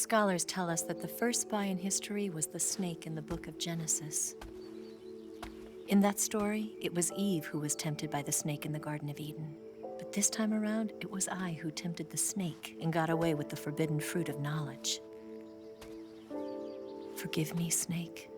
Scholars tell us that the first spy in history was the snake in the book of Genesis. In that story, it was Eve who was tempted by the snake in the Garden of Eden. But this time around, it was I who tempted the snake and got away with the forbidden fruit of knowledge. Forgive me, snake.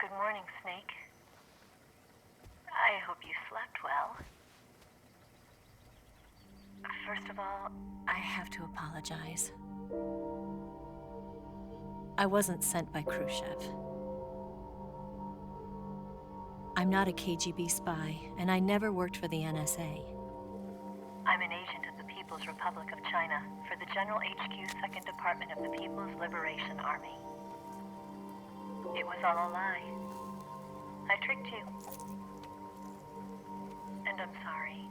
Good morning, Snake. I hope you slept well. First of all, I have to apologize. I wasn't sent by Khrushchev. I'm not a KGB spy, and I never worked for the NSA. I'm an agent of the People's Republic of China for the General HQ 2nd Department of the People's Liberation Army. It was all a lie. I tricked you. And I'm sorry.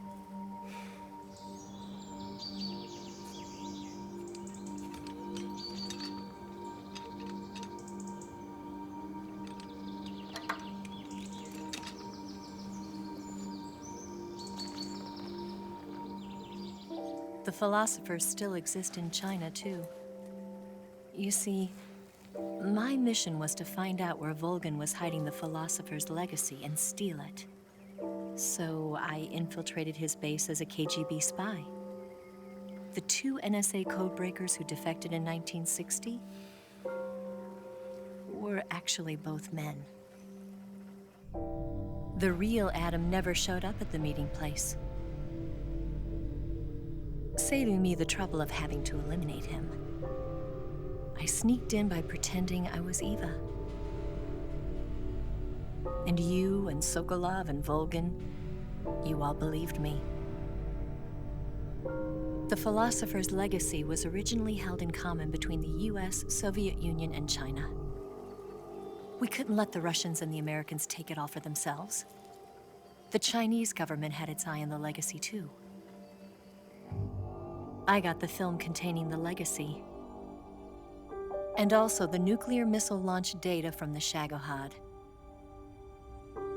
The philosophers still exist in China, too. You see, my mission was to find out where Volgin was hiding the philosopher's legacy and steal it. So I infiltrated his base as a KGB spy. The two NSA codebreakers who defected in 1960 were actually both men. The real Adam never showed up at the meeting place, saving me the trouble of having to eliminate him. I sneaked in by pretending I was Eva. And you and Sokolov and Volgin, you all believed me. The philosopher's legacy was originally held in common between the US, Soviet Union, and China. We couldn't let the Russians and the Americans take it all for themselves. The Chinese government had its eye on the legacy, too. I got the film containing the legacy, and also the nuclear missile launch data from the Shagohod.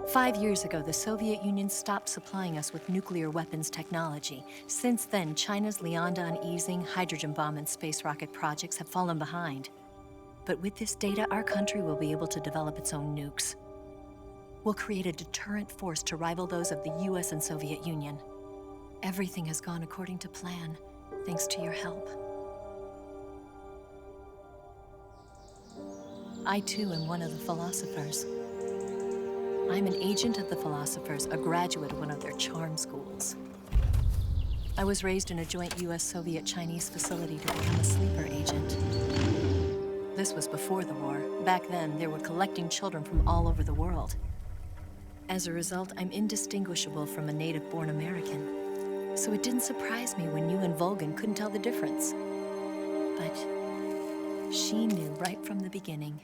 5 years ago, the Soviet Union stopped supplying us with nuclear weapons technology. Since then, China's Lianda and Yizheng hydrogen bomb and space rocket projects have fallen behind. But with this data, our country will be able to develop its own nukes. We'll create a deterrent force to rival those of the US and Soviet Union. Everything has gone according to plan, thanks to your help. I, too, am one of the philosophers. I'm an agent of the philosophers, a graduate of one of their charm schools. I was raised in a joint US-Soviet-Chinese facility to become a sleeper agent. This was before the war. Back then, they were collecting children from all over the world. As a result, I'm indistinguishable from a native-born American. So it didn't surprise me when you and Volgin couldn't tell the difference. But she knew right from the beginning.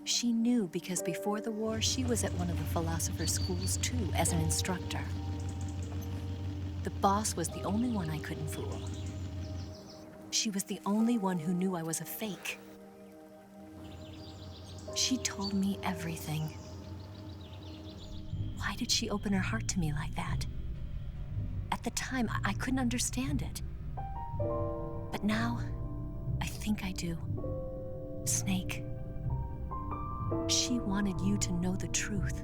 She knew because before the war, she was at one of the philosopher's schools too, as an instructor. The boss was the only one I couldn't fool. She was the only one who knew I was a fake. She told me everything. Why did she open her heart to me like that? At the time, I couldn't understand it. But now, I think I do. Snake. She wanted you to know the truth.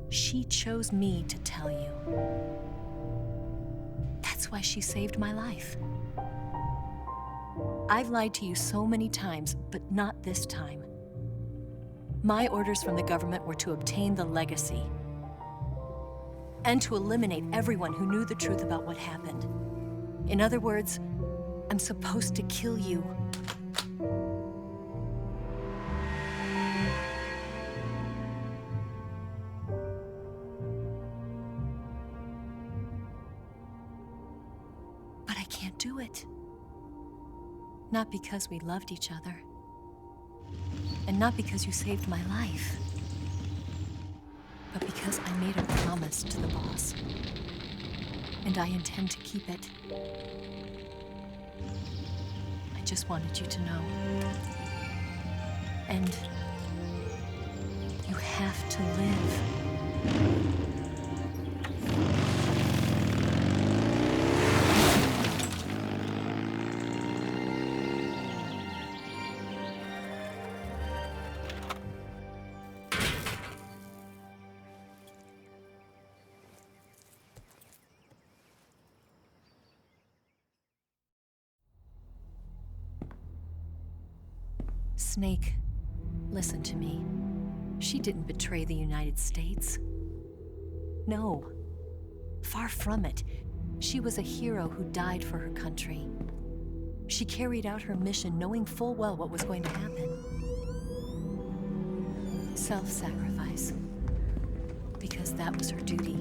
She chose me to tell you. That's why she saved my life. I've lied to you so many times, but not this time. My orders from the government were to obtain the legacy and to eliminate everyone who knew the truth about what happened. In other words, I'm supposed to kill you. can't do it. Not because we loved each other. And not because you saved my life. But because I made a promise to the boss. And I intend to keep it. I just wanted you to know. And you have to live. Snake, listen to me. She didn't betray the United States. No, far from it. She was a hero who died for her country. She carried out her mission knowing full well what was going to happen. Self-sacrifice. Because that was her duty.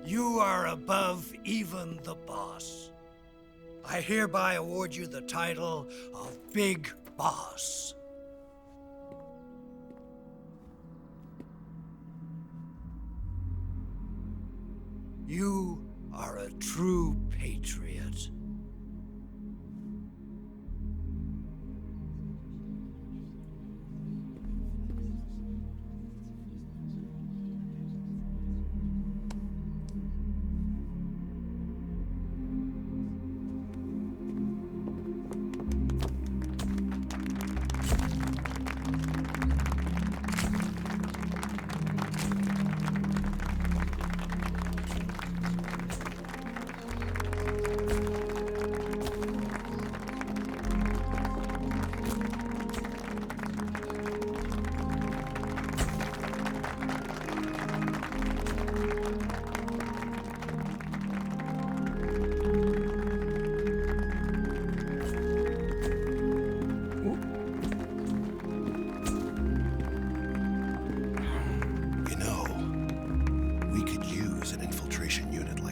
You are above even the boss. I hereby award you the title of Big Boss. You are a true patriot.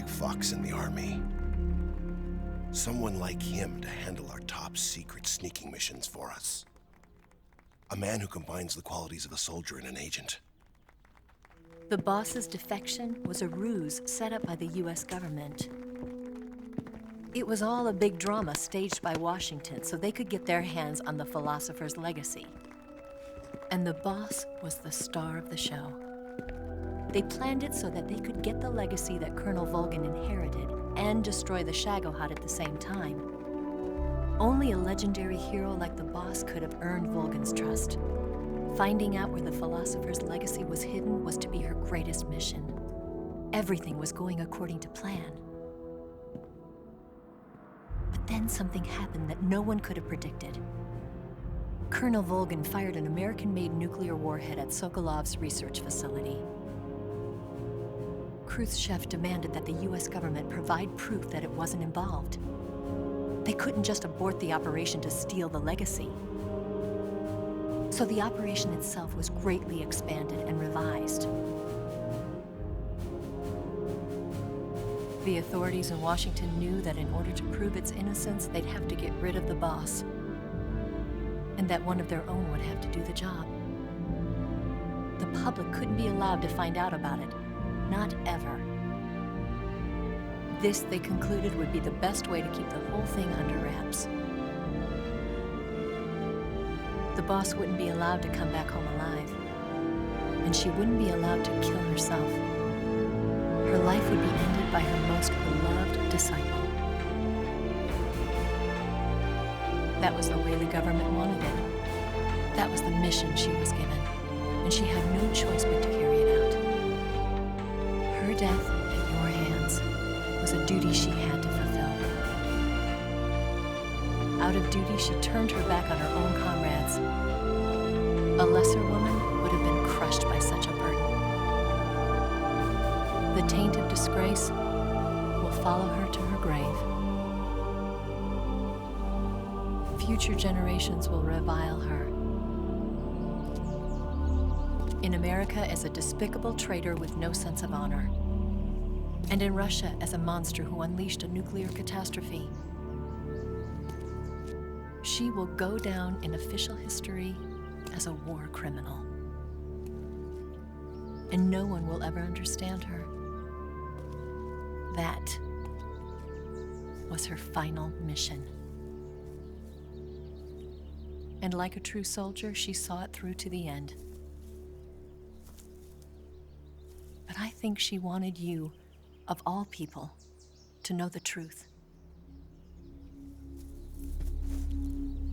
Fox in the army. Someone like him to handle our top secret sneaking missions for us. A man who combines the qualities of a soldier and an agent. The boss's defection was a ruse set up by the US government. It was all a big drama staged by Washington so they could get their hands on the philosopher's legacy. And the boss was the star of the show. They planned it so that they could get the legacy that Colonel Volgin inherited and destroy the Shagohod at the same time. Only a legendary hero like the boss could have earned Volgin's trust. Finding out where the philosopher's legacy was hidden was to be her greatest mission. Everything was going according to plan. But then something happened that no one could have predicted. Colonel Volgin fired an American-made nuclear warhead at Sokolov's research facility. Khrushchev demanded that the US government provide proof that it wasn't involved. They couldn't just abort the operation to steal the legacy. So the operation itself was greatly expanded and revised. The authorities in Washington knew that in order to prove its innocence, they'd have to get rid of the boss, and that one of their own would have to do the job. The public couldn't be allowed to find out about it. Not ever. This, they concluded, would be the best way to keep the whole thing under wraps. The boss wouldn't be allowed to come back home alive, and she wouldn't be allowed to kill herself. Her life would be ended by her most beloved disciple. That was the way the government wanted it. That was the mission she was given, and she had no choice but to carry it out. Her death at your hands was a duty she had to fulfill. Out of duty, she turned her back on her own comrades A lesser woman would have been crushed by such a burden. The taint of disgrace will follow her to her grave. Future generations will revile her. In America as a despicable traitor with no sense of honor. And in Russia as a monster who unleashed a nuclear catastrophe. She will go down in official history as a war criminal. And no one will ever understand her. That was her final mission. And like a true soldier, she saw it through to the end. But I think she wanted you, of all people, to know the truth.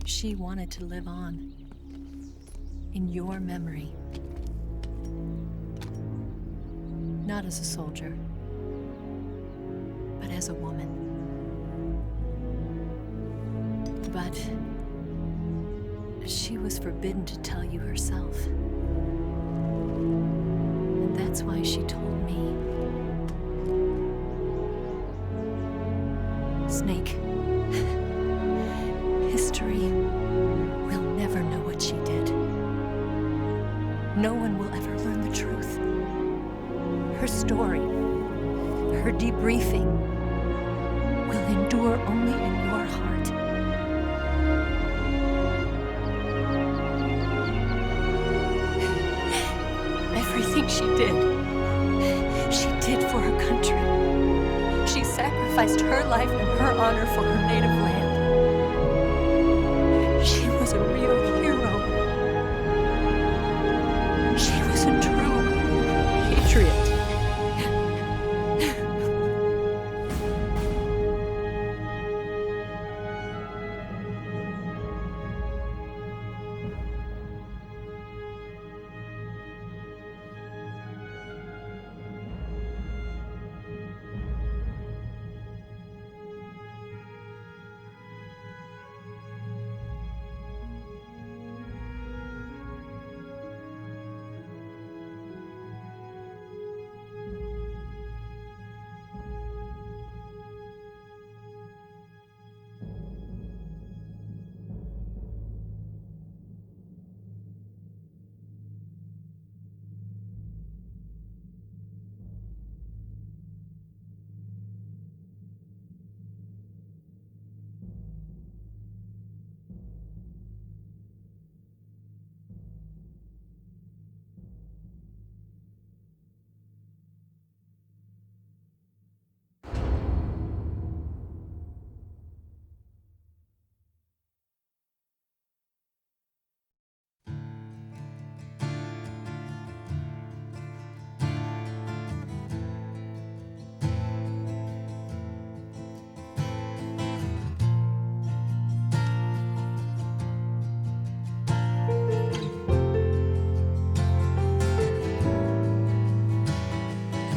She wanted to live on in your memory. Not as a soldier, but as a woman. But she was forbidden to tell you herself. And that's why she told me. Snake, history will never know what she did. No one will ever learn the truth. Her story, her debriefing, will endure only in your heart. Everything she did for her country. She sacrificed her life and her honor for her native land. She was a real hero. She was a true patriot.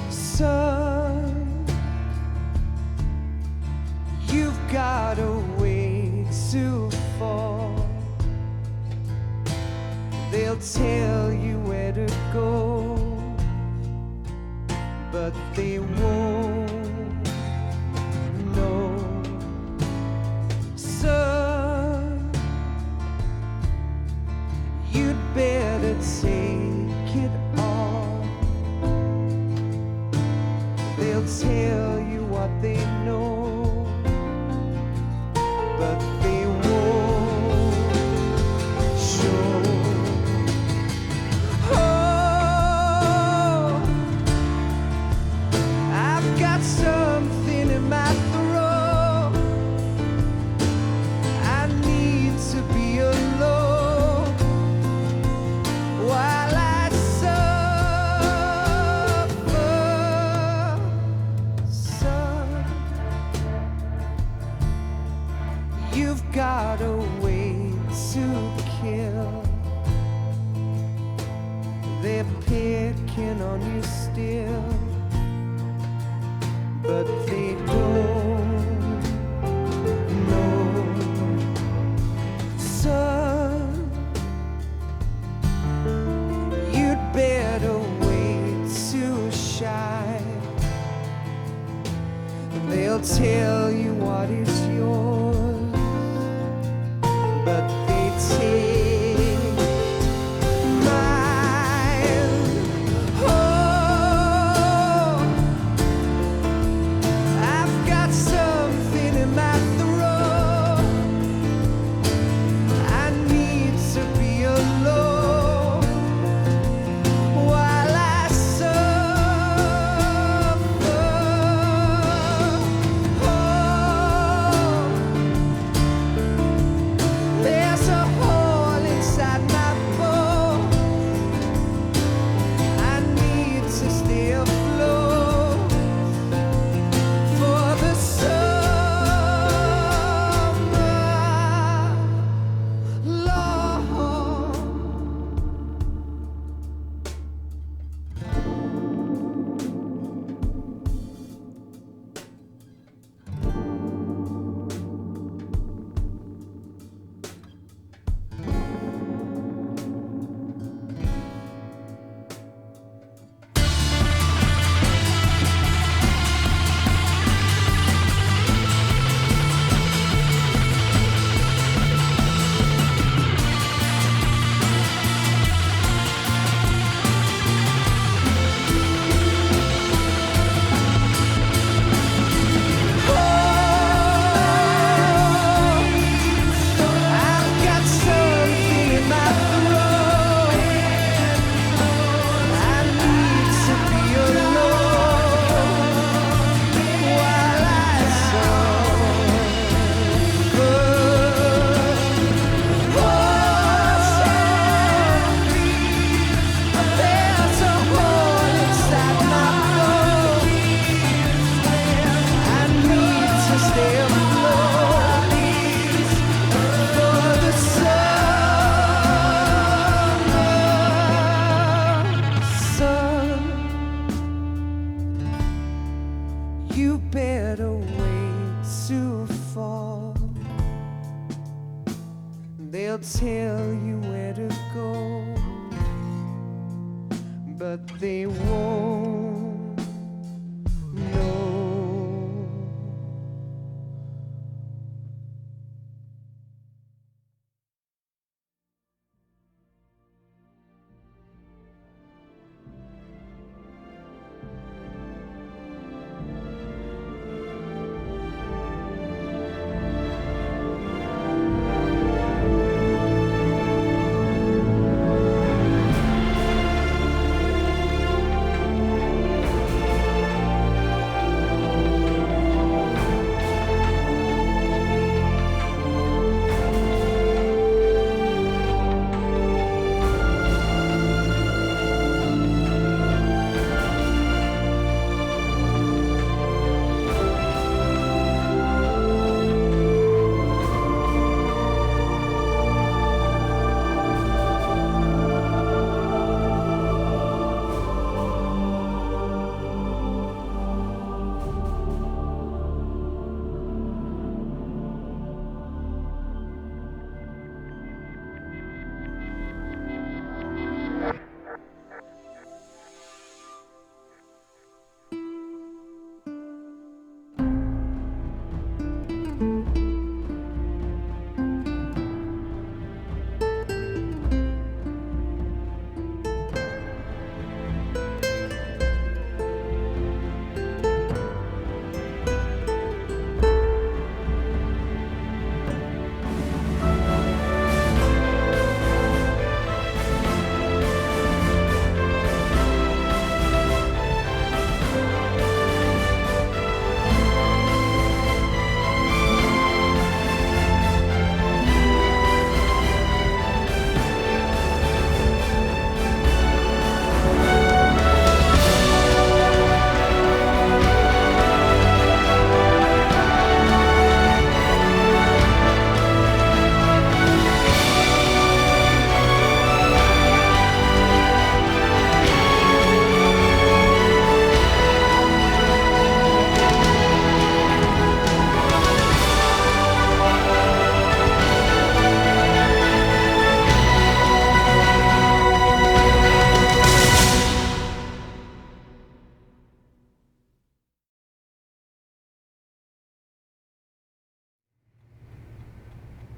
Son, you've got a way to fall. They'll tell you where to go, but they won't know. Son, you'd better take it all. They'll tell you what they know, but they won't show. Oh, I've got something in my throat. I need to be alone while I suffer. Son, tell you what is yours, but they take mine. Oh, I've got something in my throat. I need to be alone while I suffer. Oh, there's a hole inside my bones. I need to stay afloat for the summer, Lord. I've got something in my throat. I need to be alone while I suffer. There's a hole inside my bones. I need to stay afloat for the summer sun. You better wait to fall. They'll tell you where to go, but they won't know.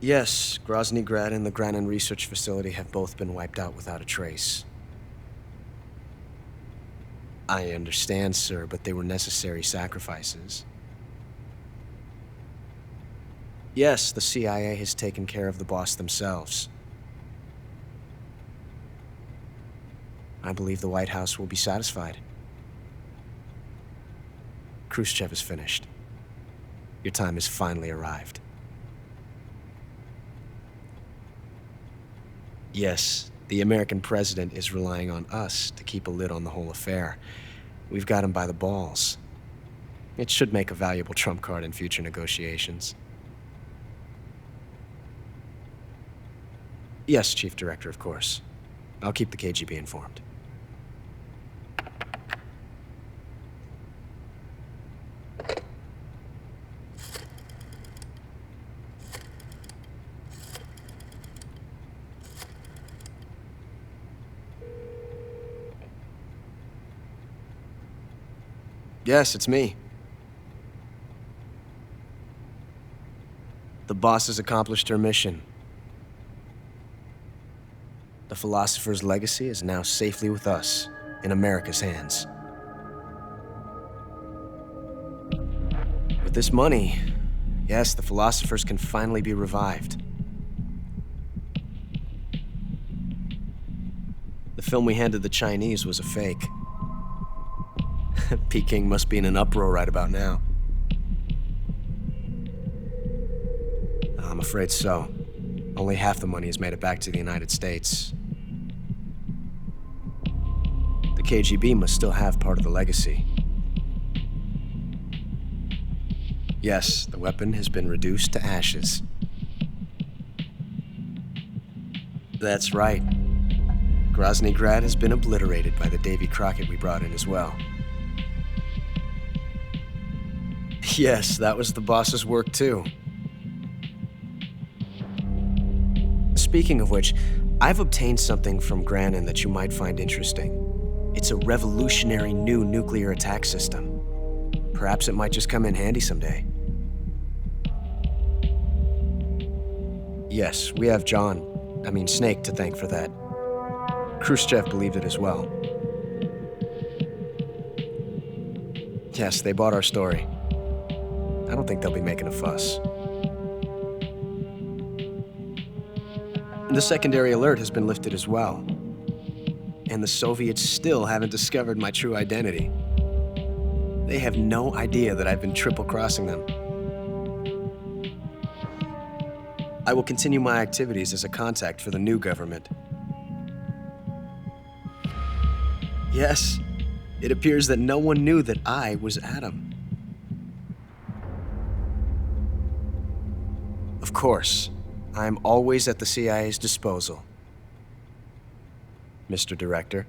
Yes, Grozny Grad and the Granin Research Facility have both been wiped out without a trace. I understand, sir, but they were necessary sacrifices. Yes, the CIA has taken care of the boss themselves. I believe the White House will be satisfied. Khrushchev is finished. Your time has finally arrived. Yes, the American president is relying on us to keep a lid on the whole affair. We've got him by the balls. It should make a valuable trump card in future negotiations. Yes, Chief Director, of course. I'll keep the KGB informed. Yes, it's me. The boss has accomplished her mission. The philosopher's legacy is now safely with us, in America's hands. With this money, yes, the philosophers can finally be revived. The film we handed the Chinese was a fake. Peking must be in an uproar right about now. I'm afraid so. Only half the money has made it back to the United States. The KGB must still have part of the legacy. Yes, the weapon has been reduced to ashes. That's right. Grozny Grad has been obliterated by the Davy Crockett we brought in as well. Yes, that was the boss's work too. Speaking of which, I've obtained something from Granin that you might find interesting. It's a revolutionary new nuclear attack system. Perhaps it might just come in handy someday. Yes, we have Snake to thank for that. Khrushchev believed it as well. Yes, they bought our story. I don't think they'll be making a fuss. The secondary alert has been lifted as well. And the Soviets still haven't discovered my true identity. They have no idea that I've been triple-crossing them. I will continue my activities as a contact for the new government. Yes, it appears that no one knew that I was Adam. Of course, I'm always at the CIA's disposal, Mr. Director.